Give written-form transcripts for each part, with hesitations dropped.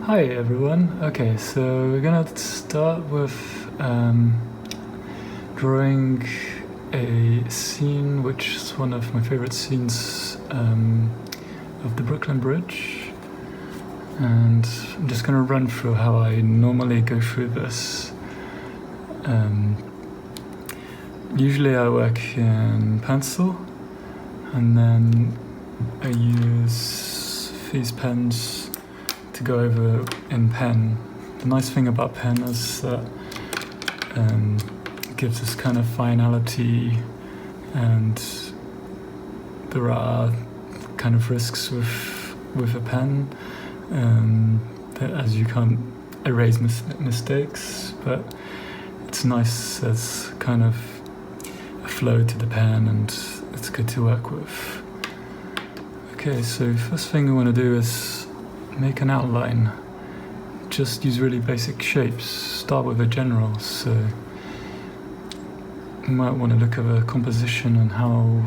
Hi everyone. Okay, so we're gonna start with drawing a scene which is one of my favorite scenes of the Brooklyn Bridge, and I'm just gonna run through how I normally go through this. Usually I work in pencil, and then I use these pens to go over in pen. The nice thing about pen is that it gives this kind of finality, and there are kind of risks with a pen, as you can't erase mistakes, but it's nice as kind of a flow to the pen, and it's good to work with. Okay, so first thing we want to do is make an outline. Just use really basic shapes. Start with a general, so you might want to look at a composition and how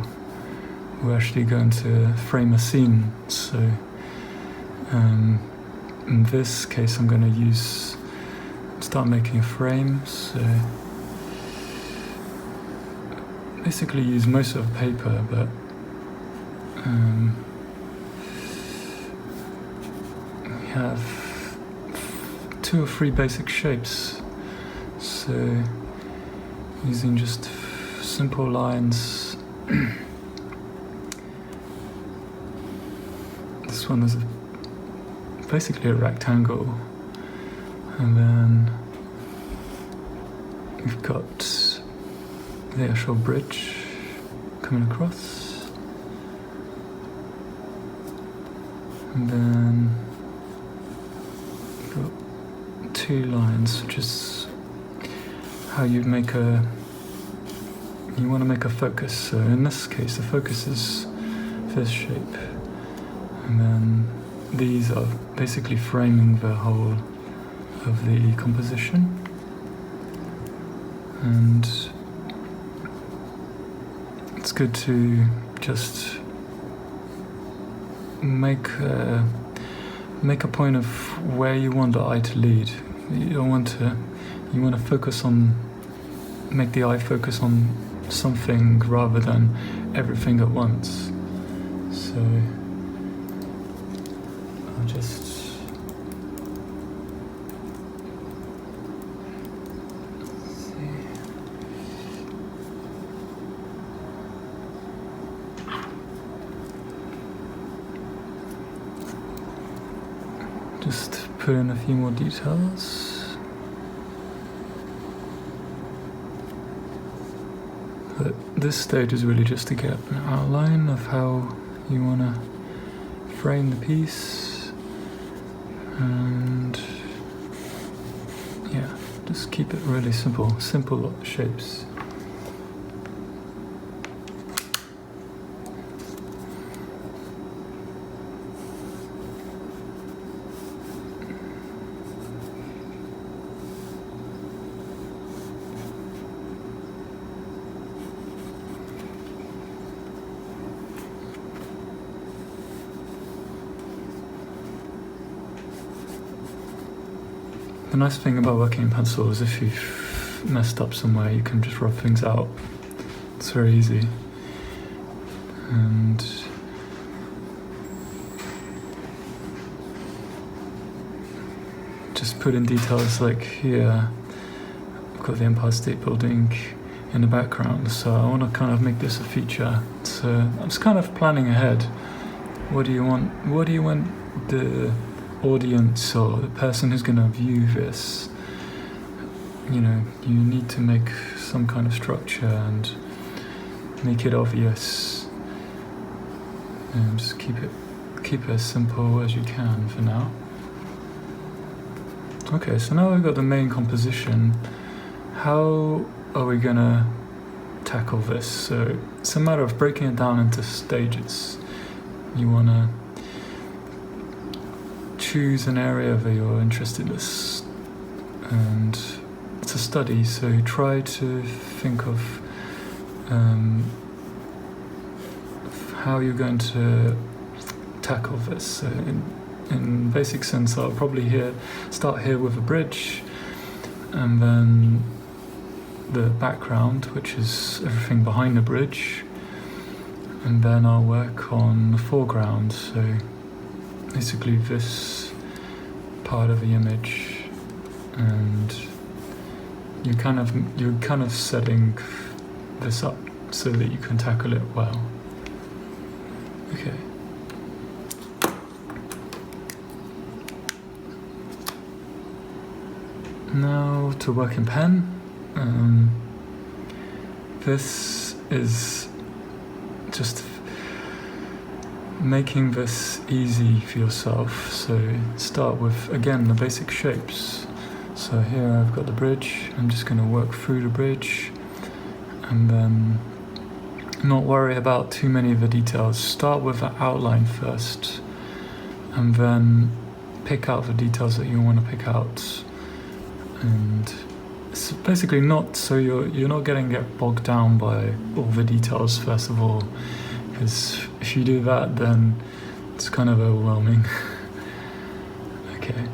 we're actually going to frame a scene. So in this case I'm going to start making a frame, so basically use most of the paper, but have 2 or 3 basic shapes, so using just simple lines. This one is basically a rectangle, and then we've got the actual bridge coming across, and then 2 lines, which is how you want to make a focus. So in this case the focus is this shape, and then these are basically framing the whole of the composition. And it's good to just make a point of where you want the eye to lead. You want to focus on, make the eye focus on something rather than everything at once. So I'll just put in a few more details. But this stage is really just to get an outline of how you want to frame the piece, and yeah, just keep it really simple shapes. The nice thing about working in pencil is if you've messed up somewhere, you can just rub things out. It's very easy. And just put in details like here, I've got the Empire State Building in the background, so I want to kind of make this a feature. So I'm just kind of planning ahead. What do you want the audience or the person who's going to view this, you need to make some kind of structure and make it obvious, and just keep it as simple as you can for now. Okay, so now we've got the main composition. How are we gonna tackle this? So it's a matter of breaking it down into stages. You want to choose an area that you're interested in, and it's a study, so try to think of how you're going to tackle this. in basic sense, I'll probably start here with a bridge, and then the background, which is everything behind the bridge, and then I'll work on the foreground, so basically this part of the image, and you're kind of setting this up so that you can tackle it well. Okay. Now to work in pen. This is just making this easy for yourself. So start with, again, the basic shapes. So here I've got the bridge. I'm just going to work through the bridge and then not worry about too many of the details. Start with the outline first and then pick out the details that you want to pick out. And it's basically not so you're not getting bogged down by all the details first of all, because if you do that then it's kind of overwhelming. Okay,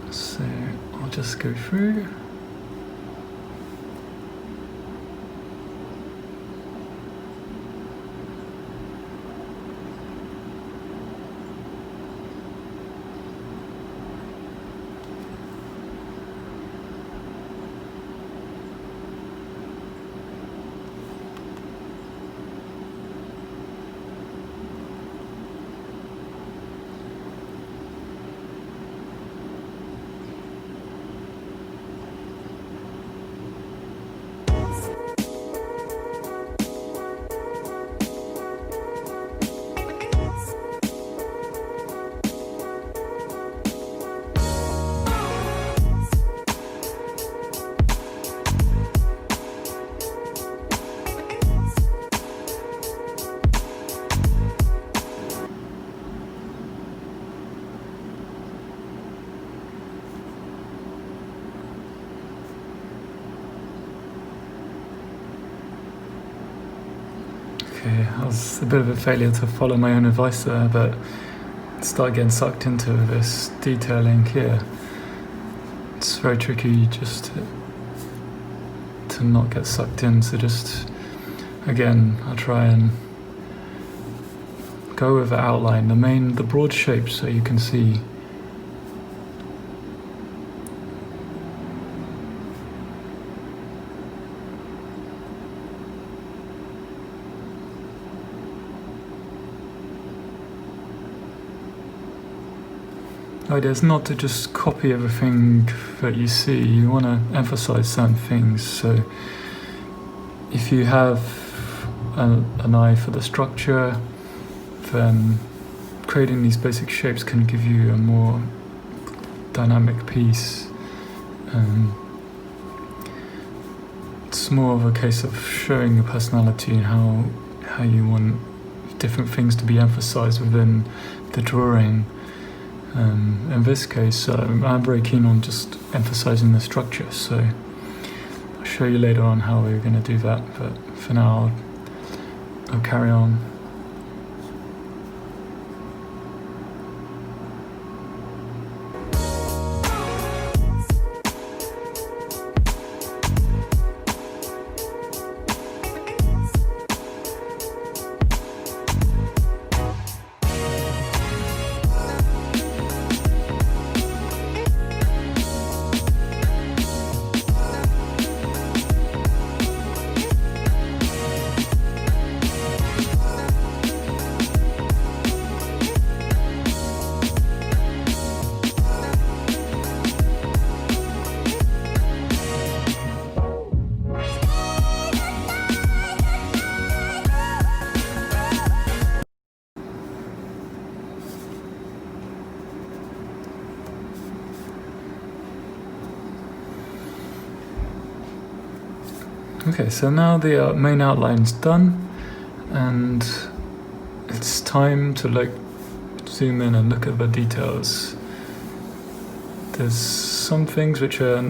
so I'll just go through. Okay, that was a bit of a failure to follow my own advice there, but start getting sucked into this detailing here. It's very tricky just to not get sucked in, so just, again, I'll try and go with the outline, the broad shapes so you can see. The idea is not to just copy everything that you see. You want to emphasize certain things. So if you have an eye for the structure, then creating these basic shapes can give you a more dynamic piece. It's more of a case of showing your personality and how you want different things to be emphasized within the drawing. In this case, I'm very keen on just emphasizing the structure, so I'll show you later on how we're going to do that, but for now I'll carry on. Okay, so now the main outline's done, and it's time to zoom in and look at the details. There's some things which are,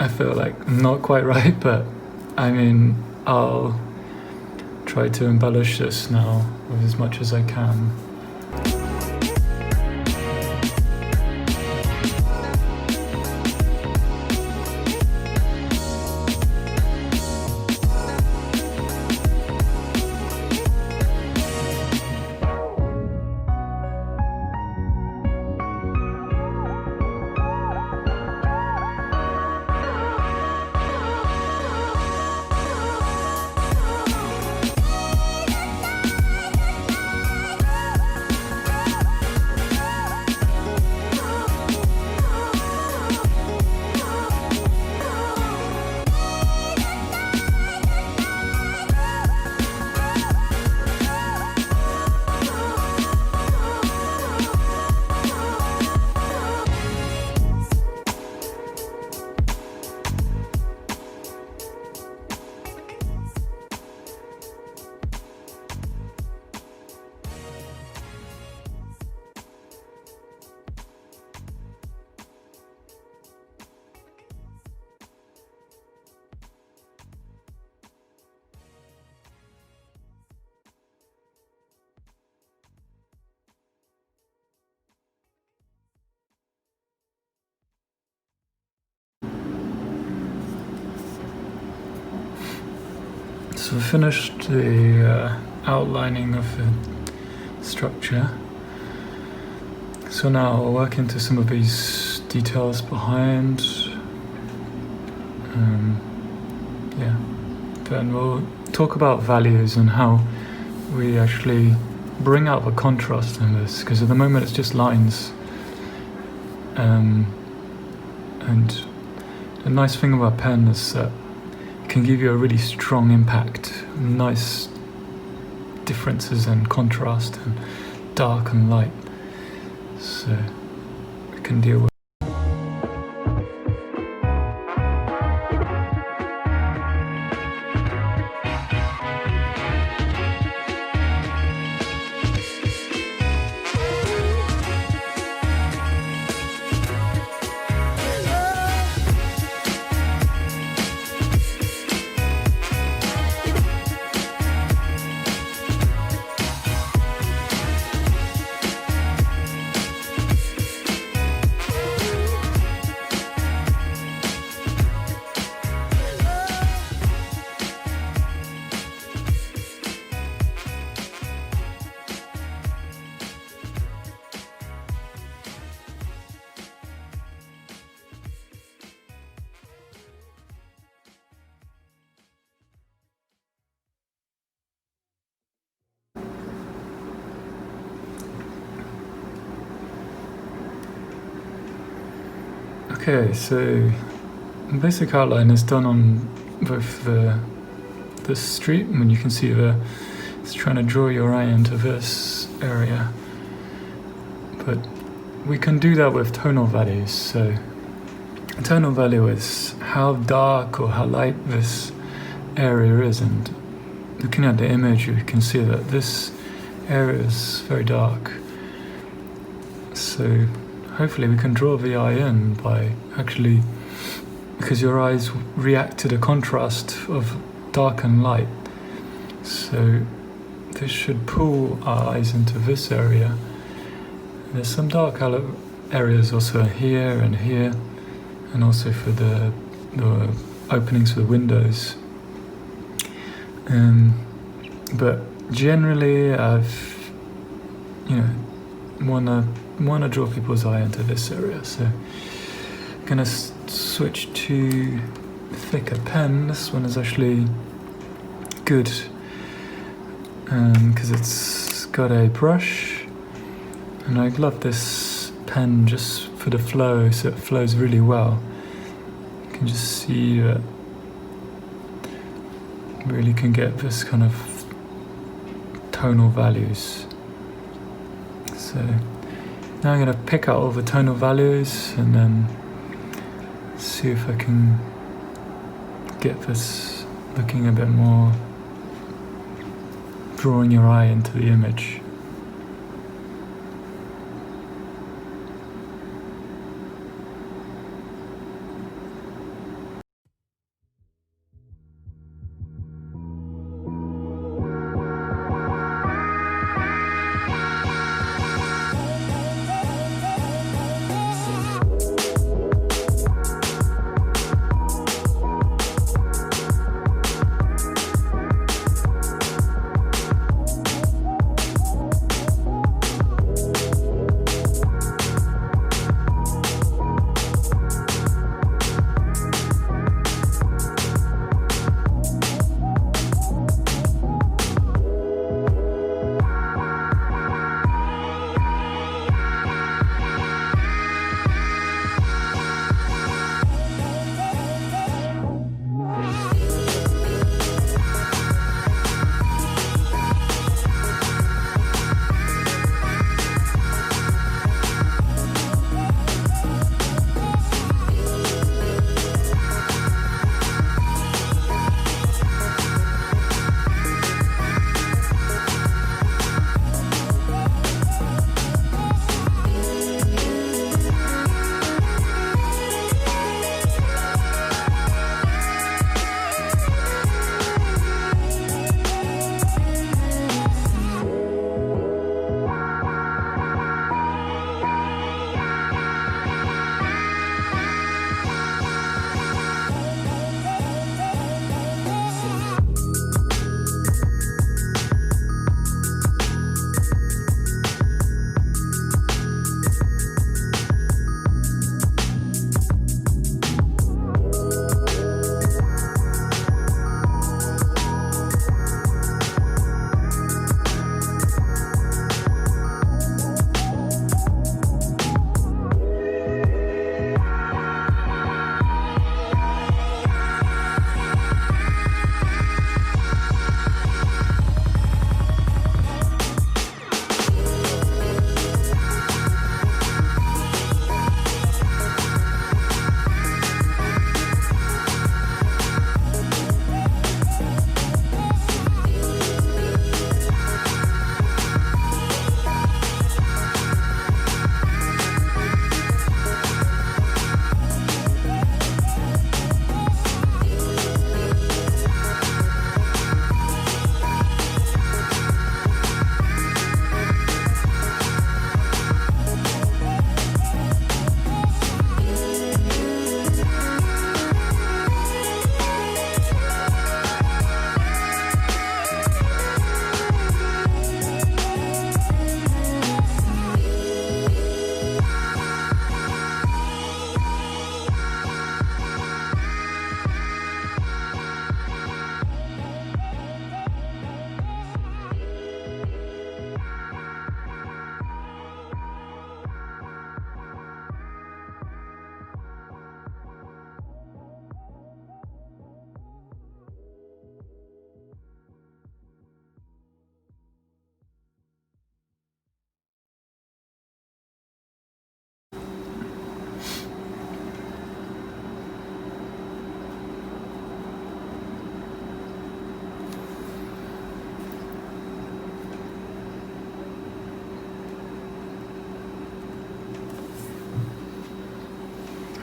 I feel like, not quite right, but I mean, I'll try to embellish this now with as much as I can. So we finished the outlining of the structure. So now I'll work into some of these details behind. Then we'll talk about values and how we actually bring out the contrast in this, because at the moment it's just lines. And the nice thing about pen is that it can give you a really strong impact, nice differences in contrast and dark and light. So we can deal with. Okay, so the basic outline is done on both the street. I mean, you can see it's trying to draw your eye into this area, but we can do that with tonal values. So a tonal value is how dark or how light this area is, and looking at the image you can see that this area is very dark. So hopefully we can draw the eye in by actually, because your eyes react to the contrast of dark and light. So this should pull our eyes into this area. There's some dark areas also here, and also for the openings for the windows. But generally I've, wanna draw people's eye into this area, so I'm gonna switch to thicker pen. This one is actually good because it's got a brush, and I love this pen just for the flow, so it flows really well. You can just see that really can get this kind of tonal values. So now I'm going to pick out all the tonal values and then see if I can get this looking a bit more, drawing your eye into the image.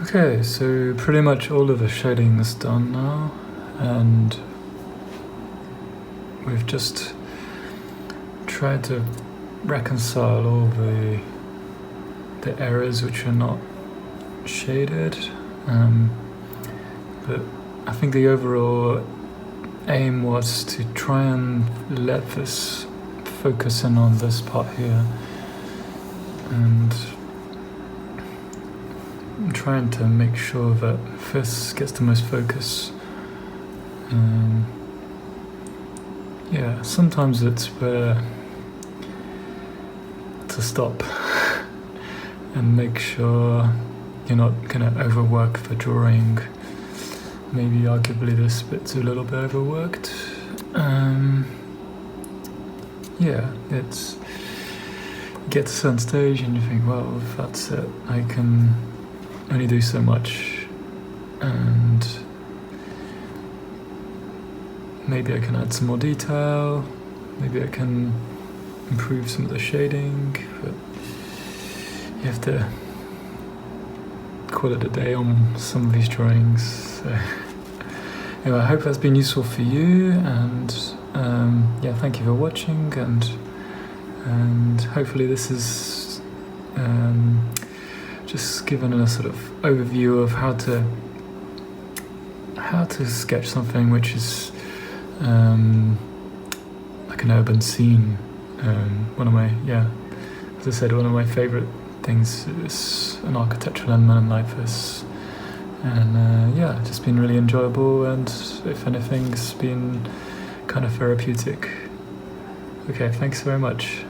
Okay, so pretty much all of the shading is done now, and we've just tried to reconcile all the areas which are not shaded, but I think the overall aim was to try and let this focus in on this part here, and I'm trying to make sure that this gets the most focus. Yeah, sometimes it's better to stop and make sure you're not going to overwork the drawing. Maybe arguably this bit's a little bit overworked. Yeah, it's you get to a certain stage and you think, well, if that's it, I can only do so much, and maybe I can add some more detail, maybe I can improve some of the shading, but you have to call it a day on some of these drawings. So anyway, I hope that's been useful for you, and yeah, thank you for watching, and hopefully this is just given a sort of overview of how to sketch something which is like an urban scene. One of my, as I said, one of my favourite things is an architectural element like this, and yeah, it's just been really enjoyable, and if anything, it's been kind of therapeutic. Okay, thanks very much.